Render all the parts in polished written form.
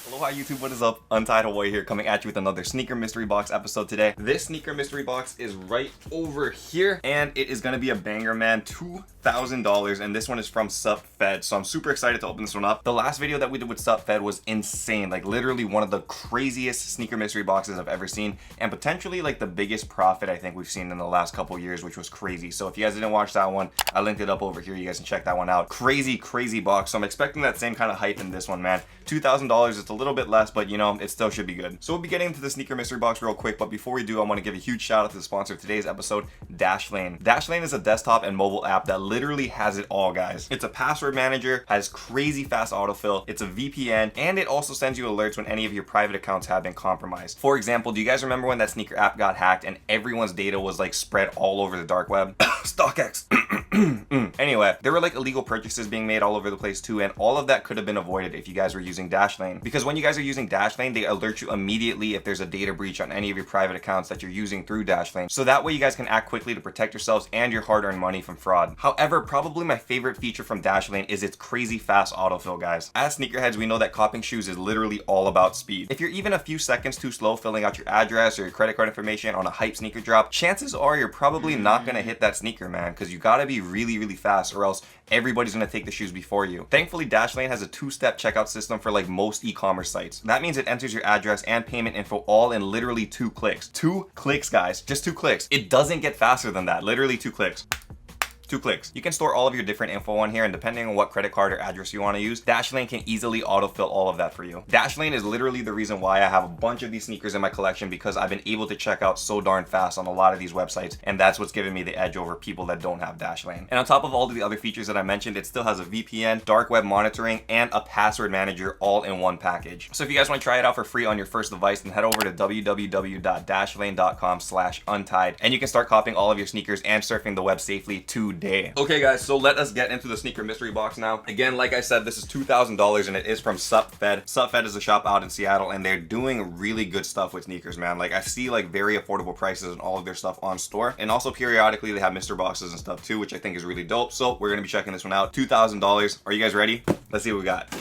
Aloha YouTube, what is up? Untied Hawaii here, coming at you with another sneaker mystery box episode today. This sneaker mystery box is right over here, and it is gonna be a banger, man. $2,000, and this one is from SupFed, so I'm super excited to open this one up. The last video that we did with SupFed was insane, like literally one of the craziest sneaker mystery boxes I've ever seen, and potentially like the biggest profit I think we've seen in the last couple years, which was crazy. So if you guys didn't watch that one, I linked it up over here. You guys can check that one out. Crazy box. So I'm expecting that same kind of hype in this one, man. $2,000. It's a little bit less, but you know, it still should be good. So we'll be getting into the sneaker mystery box real quick, but before we do, I want to give a huge shout out to the sponsor of today's episode, Dashlane. Dashlane is a desktop and mobile app that literally has it all, guys. It's a password manager, has crazy fast autofill, it's a VPN, and it also sends you alerts when any of your private accounts have been compromised. For example, do you guys remember when that sneaker app got hacked and everyone's data was like spread all over the dark web? StockX. Anyway, there were like illegal purchases being made all over the place too, and all of that could have been avoided if you guys were using Dashlane. Because when you guys are using Dashlane, they alert you immediately if there's a data breach on any of your private accounts that you're using through Dashlane. So that way you guys can act quickly to protect yourselves and your hard-earned money from fraud. However, probably my favorite feature from Dashlane is its crazy fast autofill, guys. As sneakerheads, we know that copping shoes is literally all about speed. If you're even a few seconds too slow filling out your address or your credit card information on a hype sneaker drop, chances are you're probably not gonna hit that sneaker, man, because you gotta be really fast or else everybody's gonna take the shoes before you. Thankfully, Dashlane has a two-step checkout system for like most e-commerce sites. That means it enters your address and payment info all in literally 2 clicks. 2 clicks, guys. Just 2 clicks. It doesn't get faster than that. Literally 2 clicks. 2 clicks. You can store all of your different info on here, and depending on what credit card or address you want to use, Dashlane can easily autofill all of that for you. Dashlane is literally the reason why I have a bunch of these sneakers in my collection, because I've been able to check out so darn fast on a lot of these websites, and that's what's giving me the edge over people that don't have Dashlane. And on top of all of the other features that I mentioned, it still has a VPN, dark web monitoring, and a password manager all in one package. So if you guys want to try it out for free on your first device, then head over to www.dashlane.com/untied, and you can start copying all of your sneakers and surfing the web safely today. Okay guys, so let us get into the sneaker mystery box now. Again, like I said, this is $2,000 and it is from SupFed. SupFed is a shop out in Seattle, and they're doing really good stuff with sneakers, man. Like, I see like very affordable prices on all of their stuff on store, and also periodically they have mystery boxes and stuff too, which I think is really dope. So we're gonna be checking this one out. $2,000. Are you guys ready? Let's see what we got.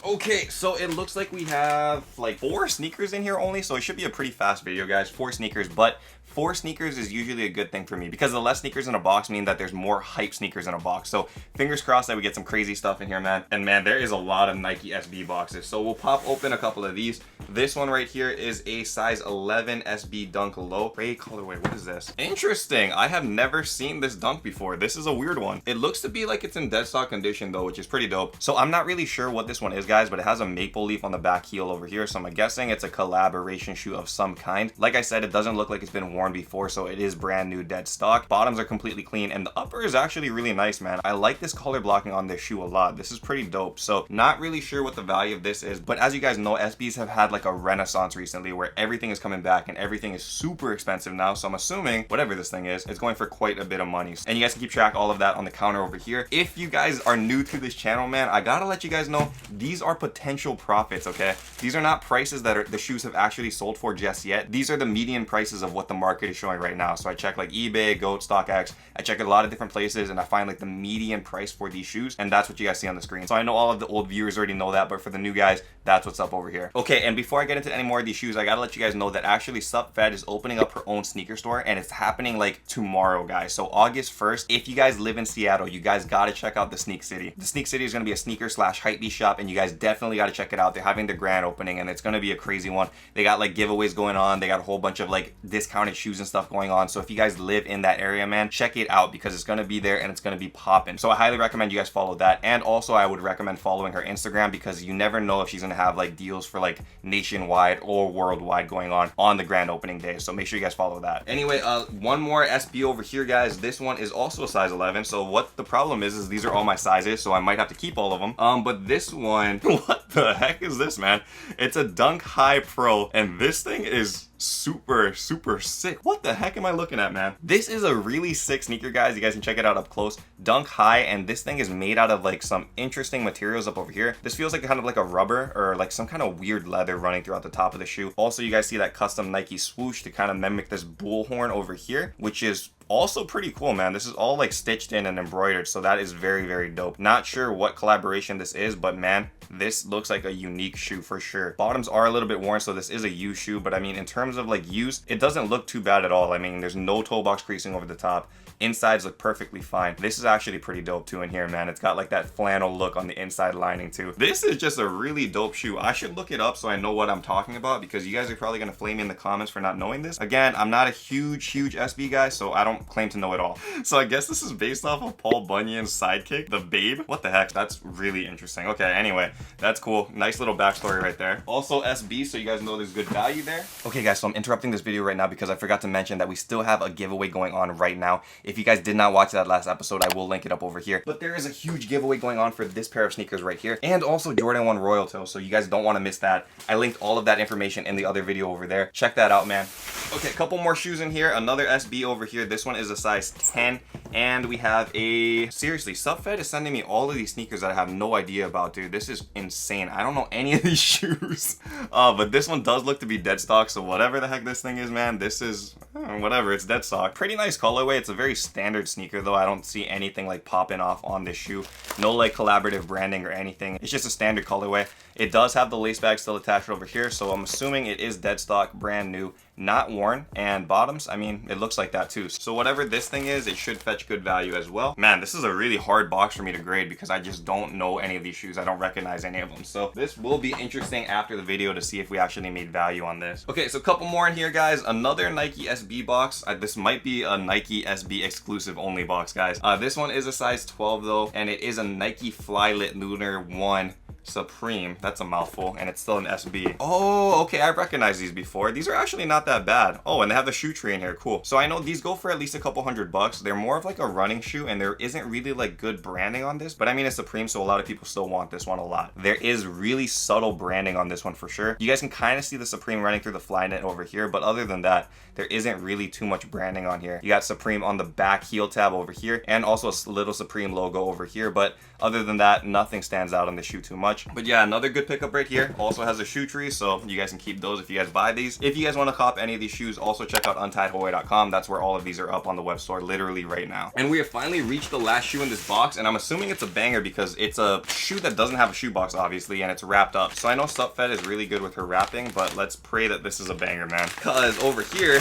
Okay, so it looks like we have like 4 sneakers in here only, so it should be a pretty fast video, guys. 4 sneakers, but 4 sneakers is usually a good thing for me, because the less sneakers in a box mean that there's more hype sneakers in a box. So fingers crossed that we get some crazy stuff in here, man. And man, there is a lot of Nike SB boxes. So we'll pop open a couple of these. This one right here is a size 11 SB Dunk Low. Gray colorway. What is this? Interesting. I have never seen this Dunk before. This is a weird one. It looks to be like it's in dead stock condition though, which is pretty dope. So I'm not really sure what this one is, guys, but it has a maple leaf on the back heel over here. So I'm guessing it's a collaboration shoe of some kind. Like I said, it doesn't look like it's been worn before, so it is brand new, dead stock. Bottoms are completely clean, and the upper is actually really nice, man. I like this color blocking on this shoe a lot. This is pretty dope. So not really sure what the value of this is, but as you guys know, SBs have had like a renaissance recently where everything is coming back and everything is super expensive now. So I'm assuming whatever this thing is, it's going for quite a bit of money. And you guys can keep track all of that on the counter over here. If you guys are new to this channel, man, I gotta let you guys know these are potential profits, okay? These are not prices that the shoes have actually sold for just yet. These are the median prices of what the market is showing right now. So I check like eBay, Goat, StockX. I check a lot of different places, and I find like the median price for these shoes, and that's what you guys see on the screen. So I know all of the old viewers already know that, but for the new guys, that's what's up over here. Okay, and before I get into any more of these shoes, I gotta let you guys know that actually SupFed is opening up her own sneaker store, and it's happening like tomorrow, guys. So August 1st, if you guys live in Seattle, you guys gotta check out the Sneak City. The Sneak City is gonna be a sneaker slash hypebeast shop, and you guys definitely gotta check it out. They're having the grand opening, and it's gonna be a crazy one. They got like giveaways going on. They got a whole bunch of like discounted shoes and stuff going on. So if you guys live in that area, man, check it out, because it's gonna be there and it's gonna be popping. So I highly recommend you guys follow that, and also I would recommend following her Instagram, because you never know if she's gonna have like deals for like nationwide or worldwide going on the grand opening day. So make sure you guys follow that. Anyway, one more SB over here, guys. This one is also a size 11. So what the problem is these are all my sizes, so I might have to keep all of them. But this one, what the heck is this, man? It's a Dunk High Pro, and this thing is super sick. What the heck am I looking at, man? This is a really sick sneaker, guys. You guys can check it out up close. Dunk High, and this thing is made out of like some interesting materials up over here. This feels like kind of like a rubber or like some kind of weird leather running throughout the top of the shoe. Also, you guys see that custom Nike swoosh to kind of mimic this bullhorn over here, which is also pretty cool, man. This is all like stitched in and embroidered, so that is very dope. Not sure what collaboration this is, but man, this looks like a unique shoe for sure. Bottoms are a little bit worn, so this is a used shoe, but I mean, in terms of like use, it doesn't look too bad at all. I mean, there's no toe box creasing over the top. Insides look perfectly fine. This is actually pretty dope too in here, man. It's got like that flannel look on the inside lining too. This is just a really dope shoe. I should look it up so I know what I'm talking about, because you guys are probably gonna flame me in the comments for not knowing this. Again, I'm not a huge SB guy, so I don't claim to know it all. So I guess this is based off of Paul Bunyan's sidekick, the Babe. What the heck? That's really interesting. Okay, anyway, that's cool. Nice little backstory right there. Also SB, so you guys know there's good value there. Okay guys, so I'm interrupting this video right now because I forgot to mention that we still have a giveaway going on right now. If you guys did not watch that last episode, I will link it up over here. But there is a huge giveaway going on for this pair of sneakers right here, and also Jordan 1 Royal Toe, so you guys don't want to miss that. I linked all of that information in the other video over there. Check that out, man. Okay, a couple more shoes in here. Another SB over here. This one is a size 10, and we have a... Seriously, Subfed is sending me all of these sneakers that I have no idea about, dude. This is insane. I don't know any of these shoes. But this one does look to be dead stock, so whatever the heck this thing is, man, this is... whatever, it's dead stock. Pretty nice colorway. It's a very standard sneaker, though. I don't see anything like popping off on this shoe. No like collaborative branding or anything. It's just a standard colorway. It does have the lace bag still attached over here, so I'm assuming it is dead stock, brand new, not worn. And bottoms, I mean, it looks like that too. So whatever this thing is, it should fetch good value as well. Man, this is a really hard box for me to grade because I just don't know any of these shoes. I don't recognize any of them. So this will be interesting after the video to see if we actually made value on this. Okay, so a couple more in here, guys. Another Nike SB box. This might be a Nike SB exclusive only box, guys. This one is a size 12 though, and it is a Nike Flylit Lunar 1 Supreme. That's a mouthful, and it's still an SB. Oh, okay, I've recognized these before. These are actually not that bad. Oh, and they have the shoe tree in here. Cool. So I know these go for at least a couple $100. They're more of like a running shoe, and there isn't really like good branding on this, but I mean, it's Supreme, so a lot of people still want this one a lot. There is really subtle branding on this one for sure. You guys can kind of see the Supreme running through the Flyknit over here, but other than that, there isn't really too much branding on here. You got Supreme on the back heel tab over here, and also a little Supreme logo over here, but other than that, nothing stands out on the shoe too much. But yeah, another good pickup right here. Also has a shoe tree, so you guys can keep those if you guys buy these. If you guys want to cop any of these shoes, also check out UntitledHawaii.com. That's where all of these are up on the web store literally right now. And we have finally reached the last shoe in this box, and I'm assuming it's a banger because it's a shoe that doesn't have a shoe box, obviously, and it's wrapped up. So I know Subfed is really good with her wrapping, but let's pray that this is a banger, man. Because over here...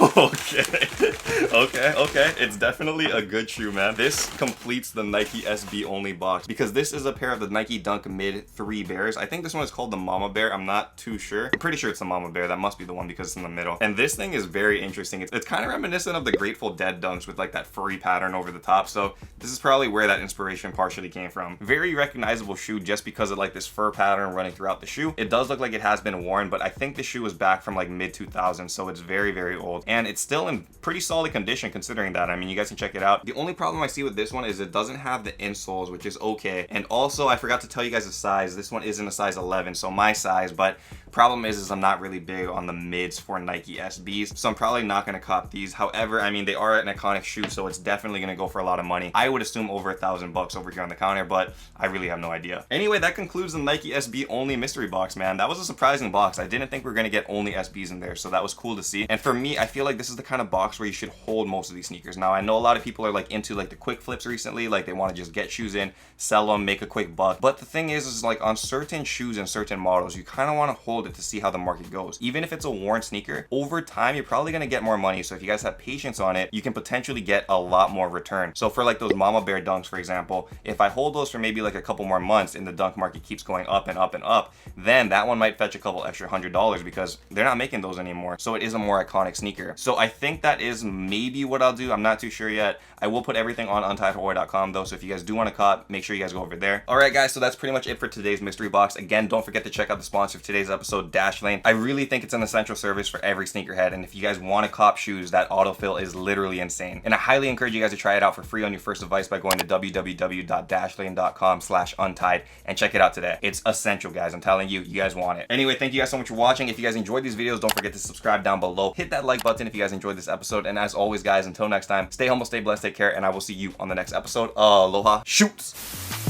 Okay. It's definitely a good shoe, man. This completes the Nike SB only box because this is a pair of the Nike Dunk Mid 3 Bears. I think this one is called the Mama Bear. I'm not too sure. I'm pretty sure it's the Mama Bear. That must be the one because it's in the middle. And this thing is very interesting. It's kind of reminiscent of the Grateful Dead Dunks with like that furry pattern over the top. So this is probably where that inspiration partially came from. Very recognizable shoe just because of like this fur pattern running throughout the shoe. It does look like it has been worn, but I think the shoe was back from like mid 2000s, so it's very old. And it's still in pretty solid condition considering that. I mean, you guys can check it out. The only problem I see with this one is it doesn't have the insoles, which is okay. And also, I forgot to tell you guys the size. This one isn't a size 11, so my size, but problem is I'm not really big on the mids for Nike SBs, so I'm probably not going to cop these. However, I mean, they are an iconic shoe, so it's definitely going to go for a lot of money. I would assume over $1,000 over here on the counter, but I really have no idea. Anyway, that concludes the Nike SB only mystery box, man. That was a surprising box. I didn't think we were going to get only SBs in there, so that was cool to see. And for me, I feel like this is the kind of box where you should hold most of these sneakers. Now, I know a lot of people are like into like the quick flips recently, like they want to just get shoes in, sell them, make a quick buck. But the thing is like on certain shoes and certain models, you kind of want to hold it to see how the market goes. Even if it's a worn sneaker, over time, you're probably going to get more money. So if you guys have patience on it, you can potentially get a lot more return. So for like those Mama Bear Dunks, for example, if I hold those for maybe like a couple more months and the dunk market keeps going up and up and up, then that one might fetch a couple extra $100 because they're not making those anymore. So it is a more iconic sneaker. So I think that is maybe what I'll do. I'm not too sure yet. I will put everything on UntitledHawaii.com though. So if you guys do want to cop, make sure you guys go over there. All right, guys. So that's pretty much it for today's mystery box. Again, don't forget to check out the sponsor of today's episode, episode, Dashlane. I really think it's an essential service for every sneakerhead, and if you guys want to cop shoes, that autofill is literally insane. And I highly encourage you guys to try it out for free on your first device by going to www.dashlane.com/untied and check it out today. It's essential, guys. I'm telling you, you guys want it. Anyway, thank you guys so much for watching. If you guys enjoyed these videos, don't forget to subscribe down below. Hit that like button if you guys enjoyed this episode. And as always, guys, until next time, stay humble, stay blessed, take care, and I will see you on the next episode. Aloha. Shoots.